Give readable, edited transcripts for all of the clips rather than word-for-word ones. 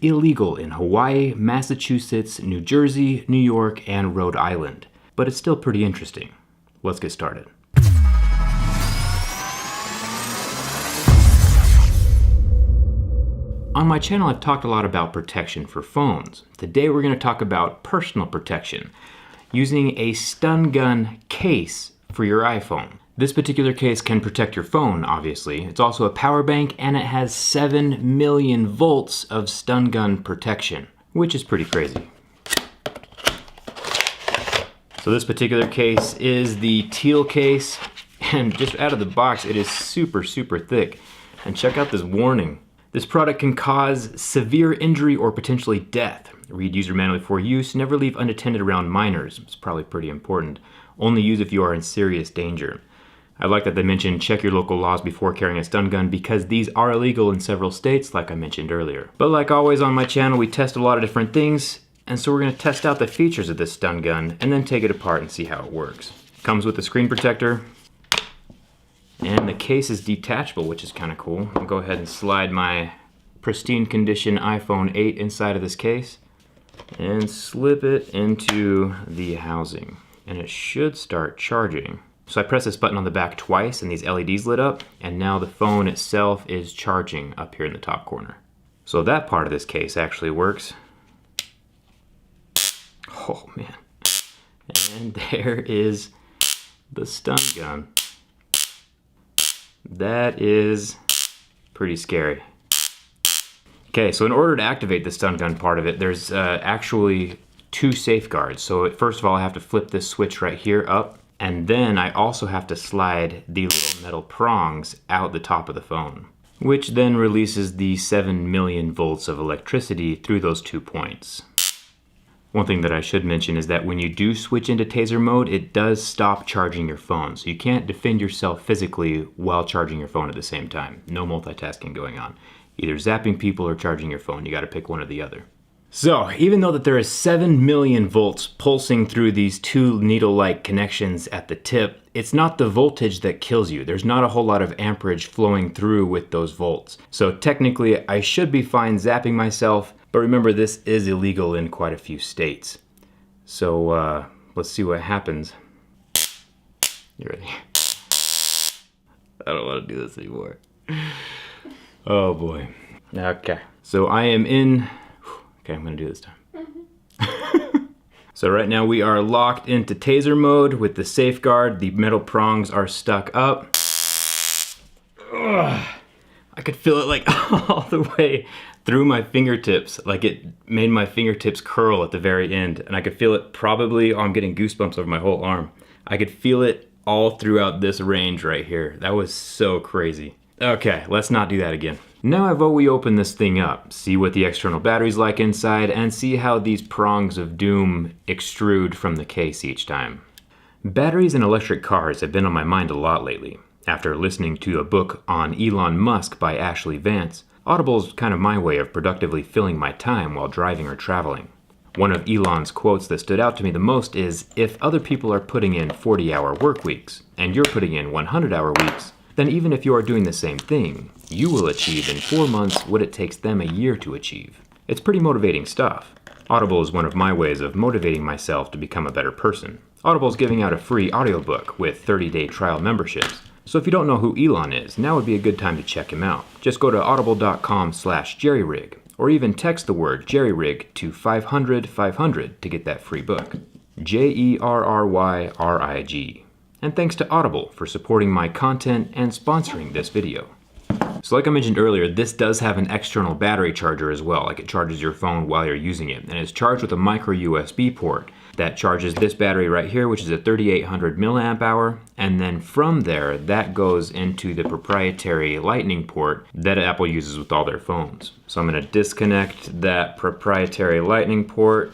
illegal in Hawaii, Massachusetts, New Jersey, New York, and Rhode Island. But it's still pretty interesting. Let's get started. On my channel, I've talked a lot about protection for phones. Today we're going to talk about personal protection, using a stun gun case for your iPhone. This particular case can protect your phone, obviously. It's also a power bank, and it has 7 million volts of stun gun protection, which is pretty crazy. So this particular case is the teal case, and just out of the box, it is super, super thick. And check out this warning. This product can cause severe injury or potentially death. Read user manual before use. Never leave unattended around minors. It's probably pretty important. Only use if you are in serious danger. I like that they mentioned check your local laws before carrying a stun gun because these are illegal in several states, like I mentioned earlier. But like always on my channel, we test a lot of different things, and so we're going to test out the features of this stun gun and then take it apart and see how it works. Comes with a screen protector, and the case is detachable, which is kind of cool. I'll go ahead and slide my pristine condition iPhone 8 inside of this case and slip it into the housing, and it should start charging. So I press this button on the back twice and these LEDs lit up, and now the phone itself is charging up here in the top corner. So that part of this case actually works. Oh man. And there is the stun gun. That is pretty scary. Okay, so in order to activate the stun gun part of it, there's actually two safeguards. So first of all, I have to flip this switch right here up, and then I also have to slide the little metal prongs out the top of the phone, which then releases the 7 million volts of electricity through those 2 points. One thing that I should mention is that when you do switch into taser mode, it does stop charging your phone. So you can't defend yourself physically while charging your phone at the same time. No multitasking going on. Either zapping people or charging your phone. You gotta pick one or the other. So even though that there is 7 million volts pulsing through these two needle-like connections at the tip, it's not the voltage that kills you. There's not a whole lot of amperage flowing through with those volts. So technically I should be fine zapping myself, but remember this is illegal in quite a few states. So let's see what happens. You ready? I don't want to do this anymore. Oh boy. Okay, so I am in. Okay, I'm gonna do this time. So right now we are locked into taser mode with the safeguard. The metal prongs are stuck up. Ugh. I could feel it like all the way through my fingertips. Like it made my fingertips curl at the very end. And I could feel it probably, oh, I'm getting goosebumps over my whole arm. I could feel it all throughout this range right here. That was so crazy. Okay, let's not do that again. Now I've always opened this thing up, see what the external battery's like inside, and see how these prongs of doom extrude from the case each time. Batteries in electric cars have been on my mind a lot lately. After listening to a book on Elon Musk by Ashley Vance, Audible's kind of my way of productively filling my time while driving or traveling. One of Elon's quotes that stood out to me the most is, if other people are putting in 40-hour work weeks, and you're putting in 100-hour weeks, then even if you are doing the same thing, you will achieve in 4 months what it takes them a year to achieve. It's pretty motivating stuff. Audible is one of my ways of motivating myself to become a better person. Audible is giving out a free audiobook with 30-day trial memberships. So if you don't know who Elon is, now would be a good time to check him out. Just go to audible.com/jerryrig, or even text the word jerryrig to 500-500 to get that free book. JERRYRIG. And thanks to Audible for supporting my content and sponsoring this video. So like I mentioned earlier, this does have an external battery charger as well, like it charges your phone while you're using it, and it's charged with a micro USB port that charges this battery right here, which is a 3800 milliamp hour, and then from there, that goes into the proprietary lightning port that Apple uses with all their phones. So I'm gonna disconnect that proprietary lightning port.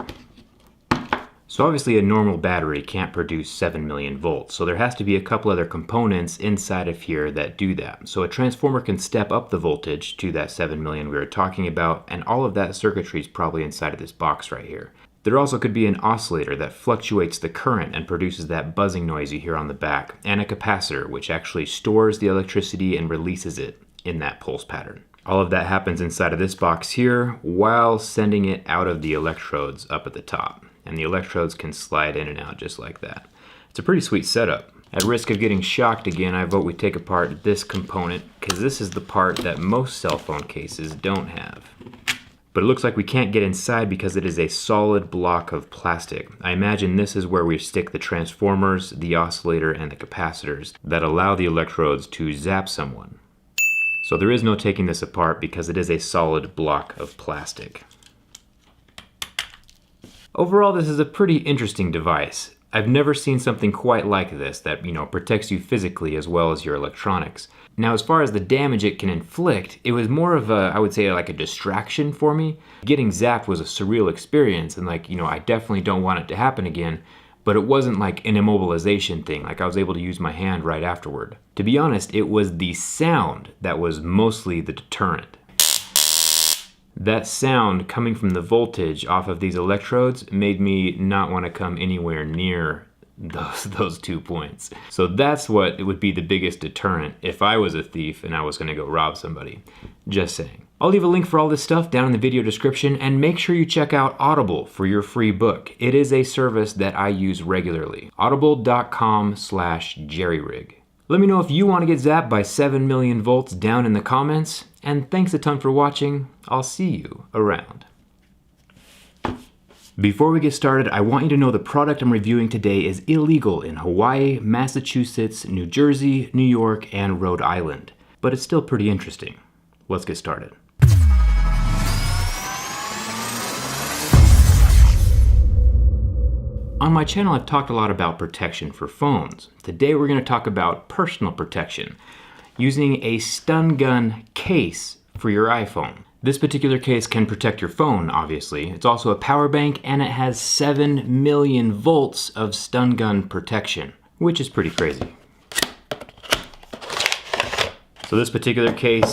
So obviously a normal battery can't produce 7 million volts, so there has to be a couple other components inside of here that do that. So a transformer can step up the voltage to that 7 million we were talking about, and all of that circuitry is probably inside of this box right here. There also could be an oscillator that fluctuates the current and produces that buzzing noise you hear on the back, and a capacitor which actually stores the electricity and releases it in that pulse pattern. All of that happens inside of this box here while sending it out of the electrodes up at the top. And the electrodes can slide in and out just like that. It's a pretty sweet setup. At risk of getting shocked again, I vote we take apart this component because this is the part that most cell phone cases don't have. But it looks like we can't get inside because it is a solid block of plastic. I imagine this is where we stick the transformers, the oscillator, and the capacitors that allow the electrodes to zap someone. So there is no taking this apart because it is a solid block of plastic. Overall, this is a pretty interesting device. I've never seen something quite like this that, protects you physically as well as your electronics. Now, as far as the damage it can inflict, it was more of a, I would say, like a distraction for me. Getting zapped was a surreal experience, and I definitely don't want it to happen again, but it wasn't like an immobilization thing, like I was able to use my hand right afterward. To be honest, it was the sound that was mostly the deterrent. That sound coming from the voltage off of these electrodes made me not want to come anywhere near those 2 points. So that's what it would be the biggest deterrent if I was a thief and I was going to go rob somebody. Just saying. I'll leave a link for all this stuff down in the video description, and make sure you check out Audible for your free book. It is a service that I use regularly. Audible.com/jerryrig. Let me know if you want to get zapped by 7 million volts down in the comments, and thanks a ton for watching. I'll see you around. Before we get started, I want you to know the product I'm reviewing today is illegal in Hawaii, Massachusetts, New Jersey, New York, and Rhode Island. But it's still pretty interesting. Let's get started. On my channel, I've talked a lot about protection for phones. Today we're going to talk about personal protection, using a stun gun case for your iPhone. This particular case can protect your phone, obviously. It's also a power bank, and it has 7 million volts of stun gun protection, which is pretty crazy. So this particular case